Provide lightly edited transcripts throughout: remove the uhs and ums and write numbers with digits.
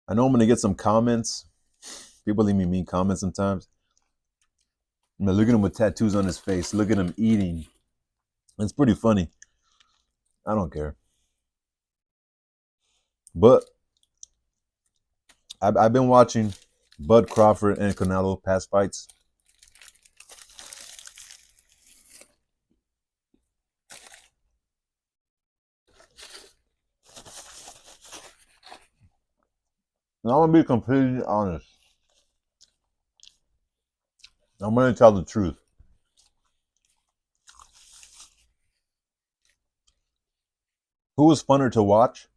I know I'm gonna get some comments. People leave me mean comments sometimes. Look at him with tattoos on his face. Look at him eating. It's pretty funny. I don't care. But I've been watching Bud Crawford and Canelo past fights. And I'm gonna be completely honest. I'm gonna tell the truth. Who was funner to watch?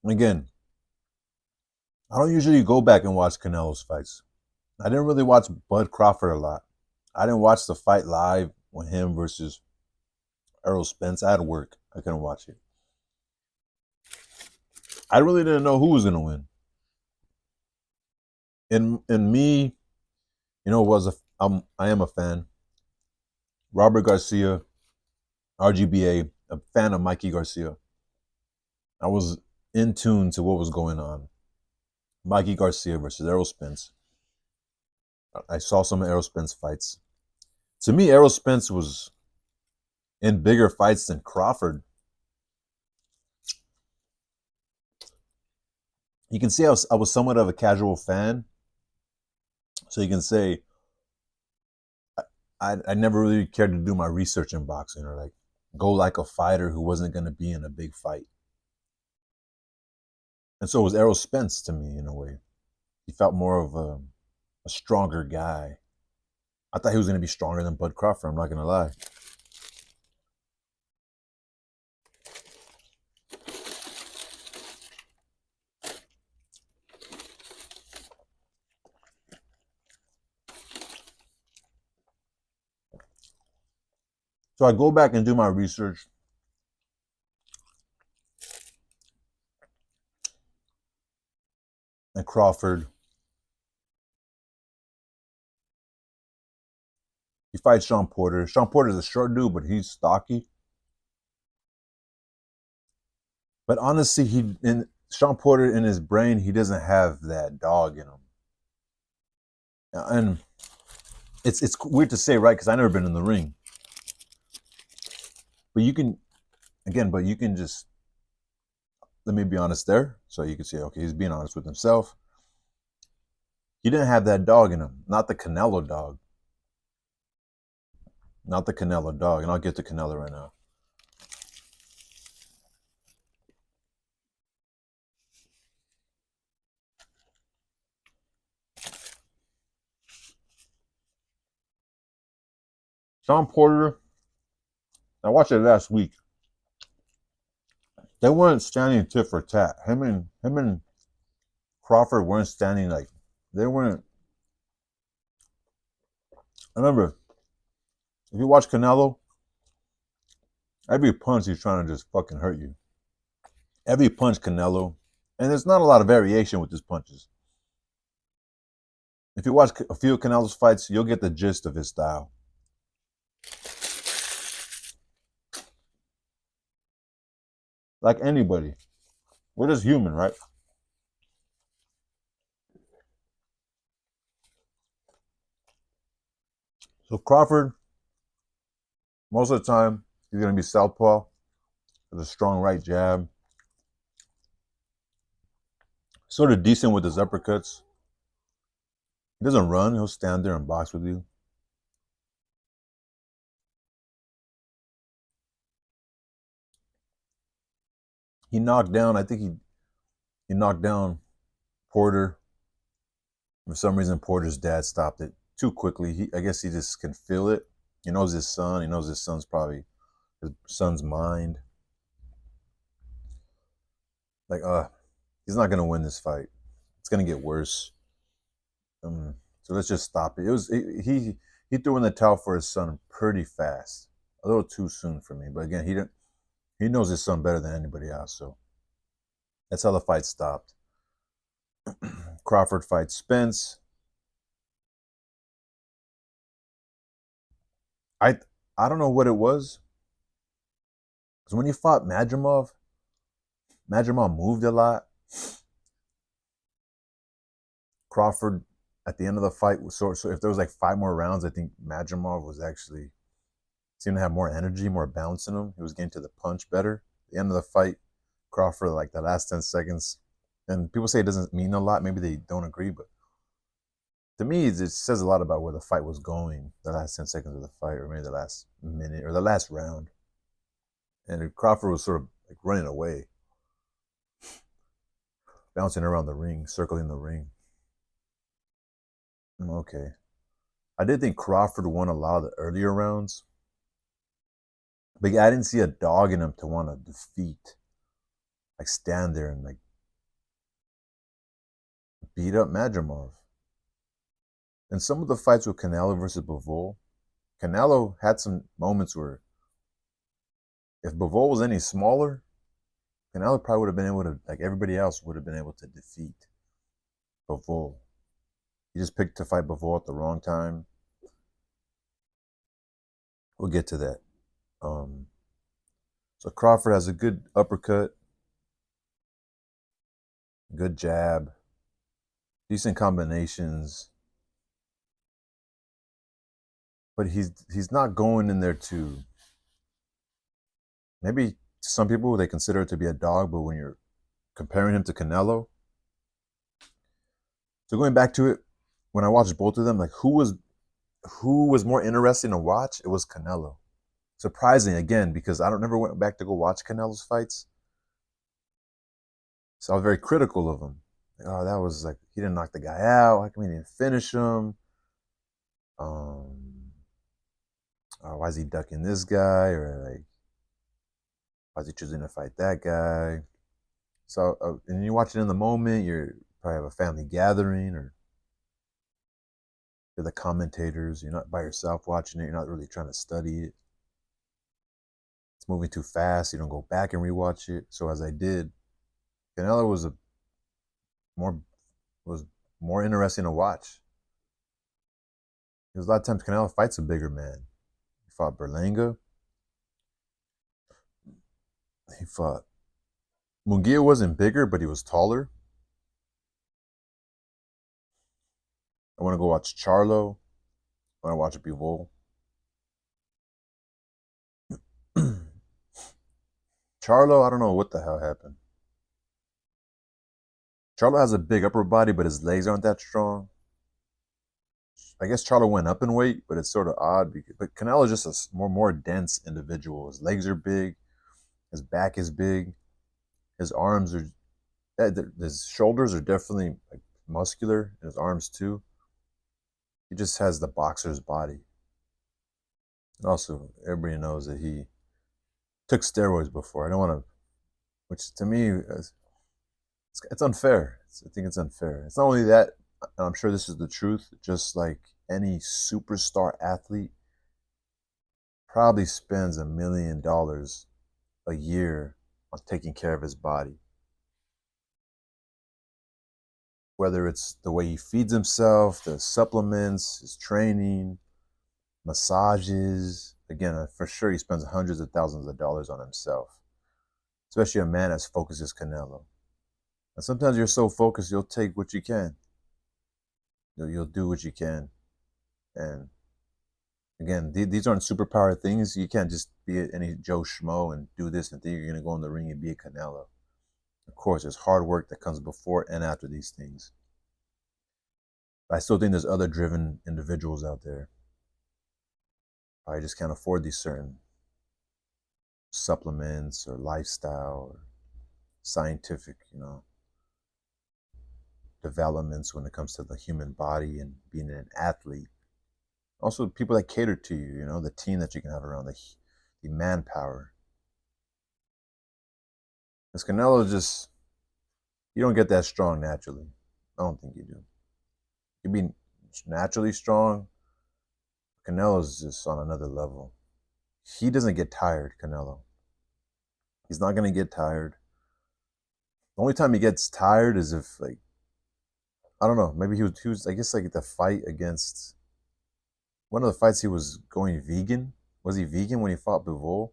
Again, I don't usually go back and watch Canelo's fights. I didn't really watch Bud Crawford a lot. I didn't watch the fight live with him versus Errol Spence. I had work. I couldn't watch it. I really didn't know who was gonna win. And me, I am a fan. Robert Garcia, RGBA, a fan of Mikey Garcia. I was in tune to what was going on. Mikey Garcia versus Errol Spence. I saw some of Errol Spence fights. To me, Errol Spence was in bigger fights than Crawford. You can see I was somewhat of a casual fan. So you can say I never really cared to do my research in boxing or like go like a fighter who wasn't going to be in a big fight. And so it was Errol Spence to me in a way. He felt more of a stronger guy. I thought he was going to be stronger than Bud Crawford. I'm not going to lie. So I go back and do my research. And Crawford, he fights Sean Porter. Sean Porter's a short dude, but he's stocky. But honestly, Sean Porter in his brain, he doesn't have that dog in him. And it's weird to say, right? Because I've never been in the ring. But you can, again, but you can just let me be honest there. So you can say, okay, he's being honest with himself. He didn't have that dog in him, not the Canelo dog. Not the Canelo dog. And I'll get to Canelo right now. Sean Porter, I watched it last week. They weren't standing tit for tat. Him and Crawford weren't standing like they weren't. I remember if you watch Canelo, every punch he's trying to just fucking hurt you. Every punch Canelo, and there's not a lot of variation with his punches. If you watch a few of Canelo's fights, you'll get the gist of his style. Like anybody, we're just human, right? So Crawford, most of the time, he's gonna be southpaw with a strong right jab. Sort of decent with his uppercuts. He doesn't run, he'll stand there and box with you. He knocked down, I think he knocked down Porter. For some reason, Porter's dad stopped it too quickly. I guess he just can feel it. He knows his son. He knows his son's probably his son's mind. Like, he's not gonna win this fight. It's gonna get worse. So let's just stop it. It was he threw in the towel for his son pretty fast, a little too soon for me. But again, he knows his son better than anybody else. So that's how the fight stopped. Crawford fights Spence. I I don't know what it was because when he fought Madrimov moved a lot. Crawford at the end of the fight was so if there was like 5 more rounds, I think Madrimov was actually seemed to have more energy, more bounce in him. He was getting to the punch better. At the end of the fight, Crawford, like the last 10 seconds, and people say it doesn't mean a lot. Maybe they don't agree, but to me, it says a lot about where the fight was going, the last 10 seconds of the fight, or maybe the last minute or the last round. And Crawford was sort of like running away, bouncing around the ring, circling the ring. Okay. I did think Crawford won a lot of the earlier rounds, but I didn't see a dog in him to want to defeat, like stand there and like beat up Madrimov. And some of the fights with Canelo versus Bivol, Canelo had some moments where if Bivol was any smaller, Canelo probably would have been able to, like everybody else, would have been able to defeat Bivol. He just picked to fight Bivol at the wrong time. We'll get to that. So Crawford has a good uppercut, good jab, decent combinations, but he's not going in there to. Maybe some people they consider it to be a dog, but when you're comparing him to Canelo, so going back to it, when I watched both of them, like who was more interesting to watch? It was Canelo. Surprising again because I don't never went back to go watch Canelo's fights, so I was very critical of him. Like, oh, that was like he didn't knock the guy out. How come he didn't finish him? Why is he ducking this guy? Or like, why is he choosing to fight that guy? So, and you watch it in the moment. You probably have a family gathering, or you're the commentators. You're not by yourself watching it. You're not really trying to study it. It's moving too fast. You don't go back and rewatch it. So as I did, Canelo more was more interesting to watch. Because a lot of times Canelo fights a bigger man. He fought Berlanga. He fought Munguia wasn't bigger, but he was taller. I want to go watch Charlo. I want to watch Bivol. Charlo, I don't know what the hell happened. Charlo has a big upper body, but his legs aren't that strong. I guess Charlo went up in weight, but it's sort of odd. But Canelo is just a more dense individual. His legs are big. His back is big. His arms are. His shoulders are definitely like muscular, and his arms too. He just has the boxer's body. And also, everybody knows that he took steroids before. I don't want to, which to me, it's unfair. I think it's unfair. It's not only that, and I'm sure this is the truth, just like any superstar athlete probably spends $1 million a year on taking care of his body. Whether it's the way he feeds himself, the supplements, his training, massages. Again, for sure he spends hundreds of thousands of dollars on himself, especially a man as focused as Canelo. And sometimes you're so focused, you'll take what you can. You'll do what you can. And again, these aren't superpower things. You can't just be any Joe Schmo and do this and think you're going to go in the ring and be a Canelo. Of course, there's hard work that comes before and after these things. But I still think there's other driven individuals out there. I just can't afford these certain supplements or lifestyle or scientific, developments when it comes to the human body and being an athlete. Also, people that cater to you, the team that you can have around, the manpower. Because Canelo just, you don't get that strong naturally. I don't think you do. You be naturally strong. Canelo's just on another level. He doesn't get tired, Canelo. He's not going to get tired. The only time he gets tired is if, like, I don't know, maybe he was I guess, like the fight against, one of the fights he was going vegan. Was he vegan when he fought Bivol?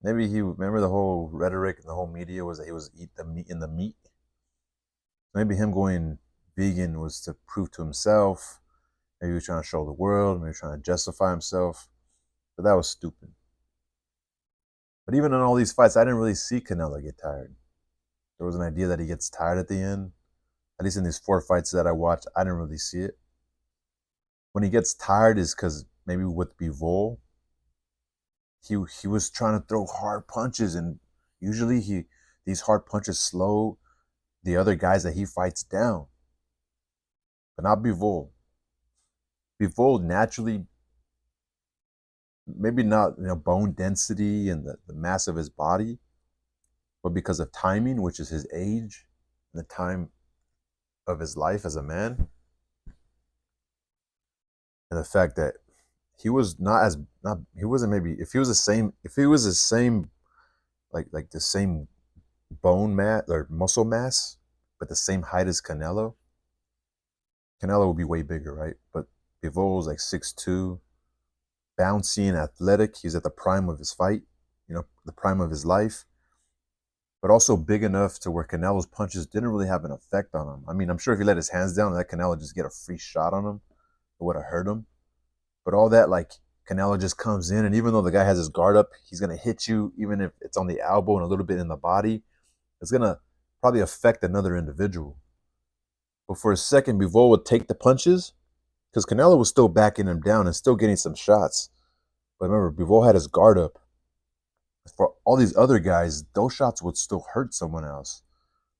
Maybe remember the whole rhetoric and the whole media was that he was eat the meat in the meat. Maybe him going vegan was to prove to himself. Maybe he was trying to show the world. Maybe he was trying to justify himself. But that was stupid. But even in all these fights, I didn't really see Canelo get tired. There was an idea that he gets tired at the end. At least in these 4 fights that I watched, I didn't really see it. When he gets tired is because maybe with Bivol, he was trying to throw hard punches, and usually these hard punches slow the other guys that he fights down, but not Bivol. Bivol naturally, maybe not bone density and the mass of his body, but because of timing, which is his age and the time of his life as a man, and the fact that he was not he wasn't maybe if he was the same like the same bone mass or muscle mass, but the same height as Canelo would be way bigger, right? But Bivol was like 6'2", bouncy and athletic. He's at the prime of his fight, the prime of his life, but also big enough to where Canelo's punches didn't really have an effect on him. I mean, I'm sure if he let his hands down and let Canelo just get a free shot on him, it would have hurt him. But all that, like, Canelo just comes in, and even though the guy has his guard up, he's going to hit you, even if it's on the elbow and a little bit in the body. It's going to probably affect another individual. But for a second, Bivol would take the punches because Canelo was still backing him down and still getting some shots. But remember, Bivol had his guard up. For all these other guys, those shots would still hurt someone else.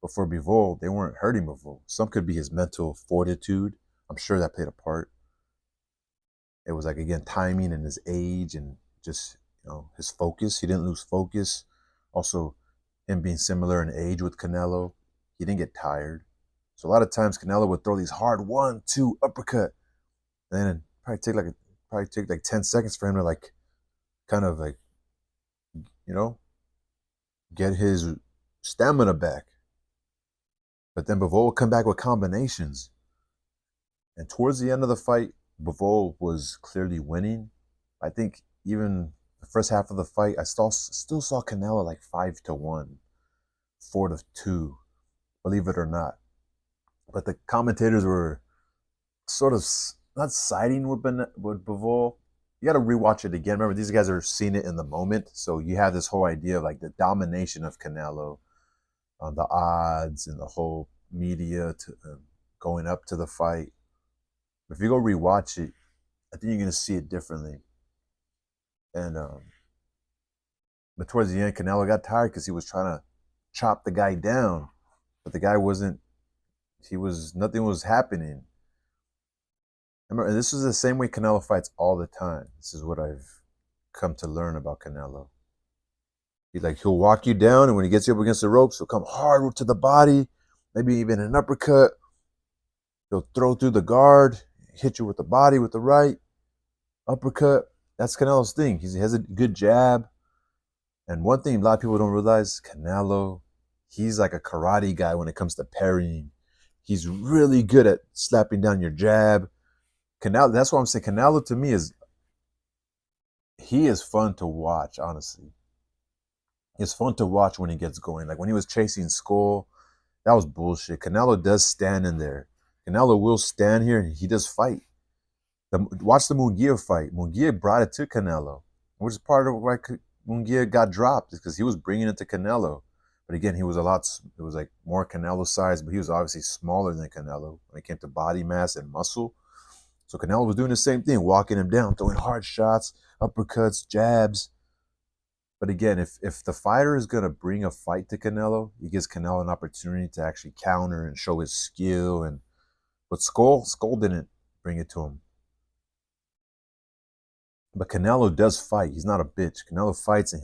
But for Bivol, they weren't hurting Bivol. Some could be his mental fortitude. I'm sure that played a part. It was like, again, timing and his age and just, his focus. He didn't lose focus. Also, him being similar in age with Canelo, he didn't get tired. So a lot of times Canelo would throw these hard 1-2 uppercut, and then probably take like 10 seconds for him to like kind of like get his stamina back. But then Bivol would come back with combinations. And towards the end of the fight, Bivol was clearly winning. I think even the first half of the fight, I still saw Canelo like 5-1, 4-2, believe it or not. But the commentators were sort of not siding with Bivol. You got to rewatch it again. Remember, these guys are seeing it in the moment, so you have this whole idea of like the domination of Canelo, the odds and the whole media going up to the fight. If you go rewatch it, I think you're gonna see it differently. And but towards the end, Canelo got tired because he was trying to chop the guy down, but the guy wasn't. Nothing was happening. Remember, this is the same way Canelo fights all the time. This is what I've come to learn about Canelo. He'll walk you down, and when he gets you up against the ropes, he'll come hard to the body, maybe even an uppercut. He'll throw through the guard, hit you with the body with the right uppercut. That's Canelo's thing. He has a good jab. And one thing a lot of people don't realize, Canelo, he's like a karate guy when it comes to parrying. He's really good at slapping down your jab. Canelo, that's why I'm saying Canelo to me he is fun to watch, honestly. It's fun to watch when he gets going. Like when he was chasing Skull, that was bullshit. Canelo does stand in there. Canelo will stand here and he does fight. Watch the Munguia fight. Munguia brought it to Canelo, which is part of why Munguia got dropped, is because he was bringing it to Canelo. But again, it was like more Canelo size, but he was obviously smaller than Canelo when it came to body mass and muscle. So Canelo was doing the same thing, walking him down, throwing hard shots, uppercuts, jabs. But again, if the fighter is going to bring a fight to Canelo, he gives Canelo an opportunity to actually counter and show his skill. But Skull didn't bring it to him. But Canelo does fight. He's not a bitch. Canelo fights and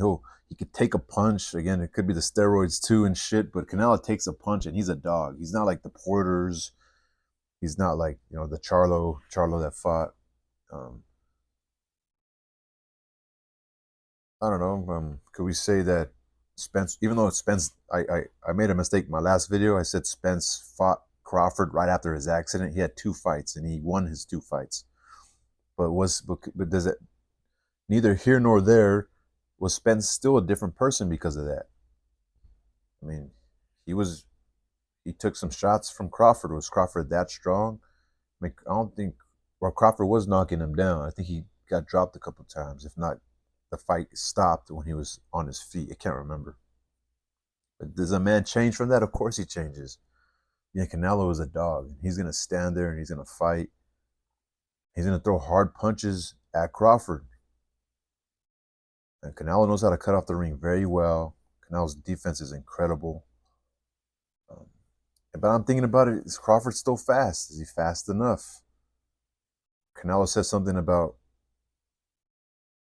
he could take a punch. Again, it could be the steroids too and shit, but Canelo takes a punch and he's a dog. He's not like the Porters. He's not like, the Charlo that fought. I don't know. Could we say that Spence, even though Spence, I made a mistake in my last video. I said Spence fought Crawford right after his accident. He had 2 fights and he won his 2 fights. But does it, neither here nor there, was Spence still a different person because of that? I mean, he was he took some shots from Crawford. Was Crawford that strong? I mean, I don't think. Well, Crawford was knocking him down. I think he got dropped a couple times. If not, the fight stopped when he was on his feet. I can't remember. But does a man change from that? Of course he changes. Yeah, Canelo is a dog. He's gonna stand there and he's gonna fight. He's gonna throw hard punches at Crawford. And Canelo knows how to cut off the ring very well. Canelo's defense is incredible. Um, but I'm thinking about it, is Crawford still fast? Is he fast enough? Canelo said something about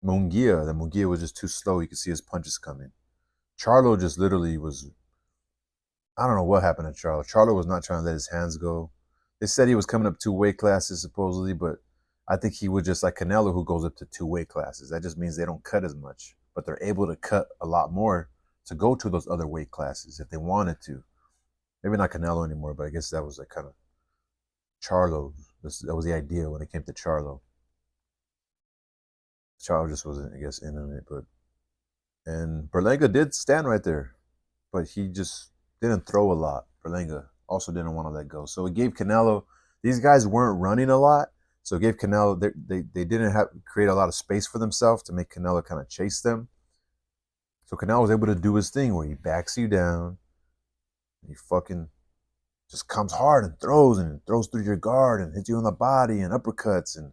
Munguia, that Munguia was just too slow. You could see his punches coming. Charlo just literally was, I don't know what happened to Charlo. Charlo was not trying to let his hands go. They said he was coming up 2 weight classes supposedly, but I think he would just like Canelo, who goes up to 2 weight classes. That just means they don't cut as much, but they're able to cut a lot more to go to those other weight classes if they wanted to. Maybe not Canelo anymore, but I guess that was like kind of Charlo. That was the idea when it came to Charlo. Charlo just wasn't, I guess, in on it, but and Berlanga did stand right there, but he just didn't throw a lot. Berlanga also didn't want to let go, so it gave Canelo. These guys weren't running a lot, so it gave Canelo. They didn't have create a lot of space for themselves to make Canelo kind of chase them. So Canelo was able to do his thing where he backs you down, and he fucking just comes hard and throws through your guard and hits you on the body and uppercuts and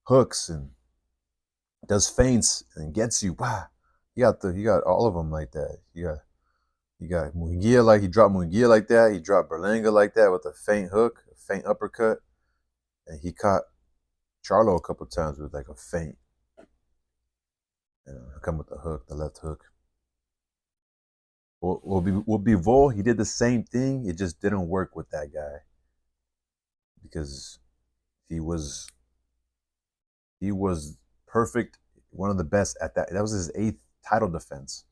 hooks and does feints and gets you. Wow, you got all of them like that. You got Munguia, like he dropped Munguia like that. He dropped Berlanga like that with a feint hook, a feint uppercut, and he caught Charlo a couple times with like a feint. Come with the hook, the left hook. Will Bivol, he did the same thing. It just didn't work with that guy because he was he was perfect, one of the best at that. That was his 8th title defense.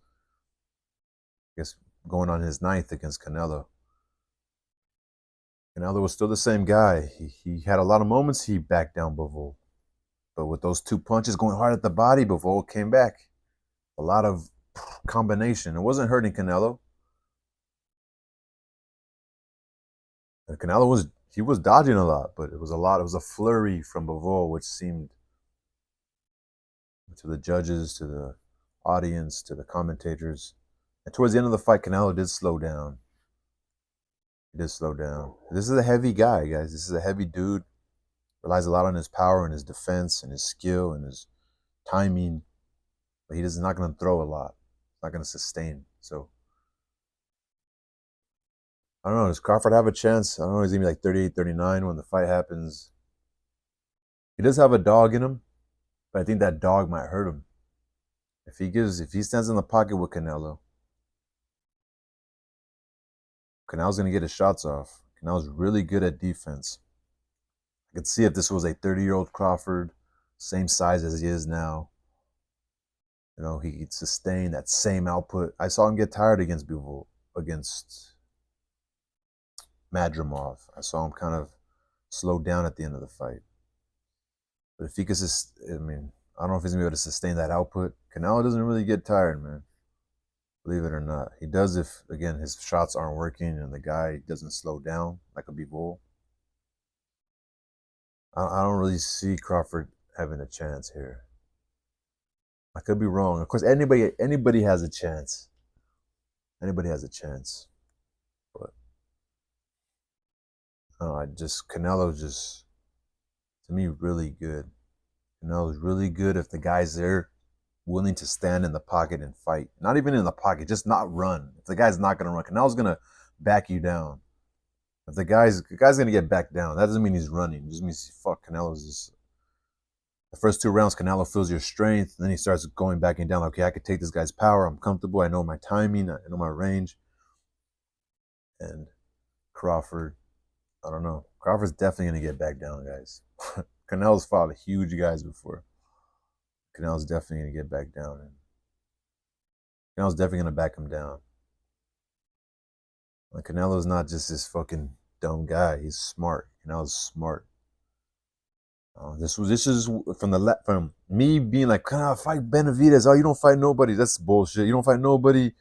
I guess going on his 9th against Canelo. Canelo was still the same guy. He had a lot of moments he backed down Bivol. But with those 2 punches going hard at the body, Bivol came back. A lot of combination. It wasn't hurting Canelo. And Canelo was dodging a lot, but it was a flurry from Bivol, which seemed to the judges, to the audience, to the commentators. And towards the end of the fight, Canelo did slow down. He did slow down. This is a heavy guy, guys. This is a heavy dude. Relies a lot on his power and his defense and his skill and his timing. But he's not going to throw a lot. He's not going to sustain. So, I don't know. Does Crawford have a chance? I don't know. He's going to be like 38, 39 when the fight happens. He does have a dog in him, but I think that dog might hurt him. If he stands in the pocket with Canelo's going to get his shots off. Canelo's really good at defense. I could see if this was a 30-year-old Crawford, same size as he is now. You know, he could sustain that same output. I saw him get tired against Bivol, against Madrimov. I saw him kind of slow down at the end of the fight. But if he could, I don't know if he's going to be able to sustain that output. Canelo doesn't really get tired, man. Believe it or not. He does if, again, his shots aren't working and the guy doesn't slow down like a Bivol. I don't really see Crawford having a chance here. I could be wrong. Of course, anybody has a chance. Anybody has a chance. But Canelo just, to me, really good. Canelo's really good if the guy's there willing to stand in the pocket and fight. Not even in the pocket, just not run. If the guy's not going to run, Canelo's going to back you down. If the guy's going to get back down, that doesn't mean he's running. It just means, fuck, Canelo's just... The first 2 rounds, Canelo feels your strength. Then he starts going back and down. Okay, I could take this guy's power. I'm comfortable. I know my timing. I know my range. And Crawford, I don't know. Crawford's definitely going to get back down, guys. Canelo's fought huge guys before. Canelo's definitely going to get back down. And Canelo's definitely going to back him down. Like, Canelo's not just this fucking dumb guy. He's smart. Canelo's smart. This is from me being like, can I fight Benavidez? Oh, you don't fight nobody. That's bullshit. You don't fight nobody.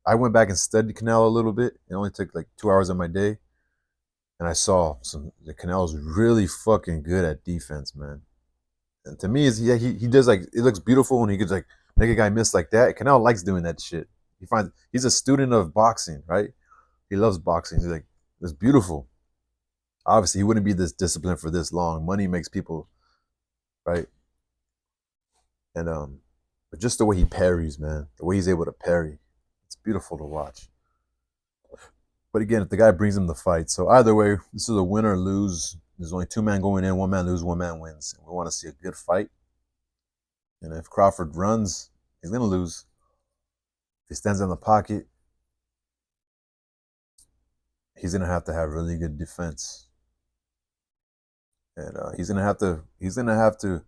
I went back and studied Canelo a little bit. It only took like 2 hours of my day, and I saw the Canelo's really fucking good at defense, man. And to me, is he does like it looks beautiful when he could like make a guy miss like that. Canelo likes doing that shit. He's a student of boxing, right? He loves boxing. He's like it's beautiful. Obviously, he wouldn't be this disciplined for this long. Money makes people right, and but just the way he parries, man, the way he's able to parry, it's beautiful to watch. But again, if the guy brings him the fight, so either way, this is a win or lose. There's only two men going in, one man loses, one man wins. We want to see a good fight. And if Crawford runs, he's gonna lose. If he stands in the pocket, he's gonna have to have really good defense, and he's gonna have to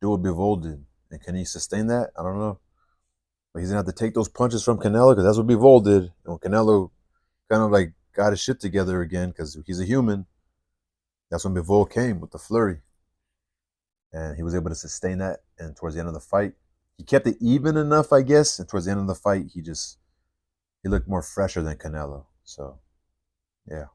do what Bivol did. And can he sustain that? I don't know. But he's gonna have to take those punches from Canelo because that's what Bivol did. And when Canelo kind of like got his shit together again because he's a human, that's when Bivol came with the flurry. And he was able to sustain that. And towards the end of the fight, he kept it even enough, I guess. And towards the end of the fight, he looked more fresher than Canelo. So, yeah.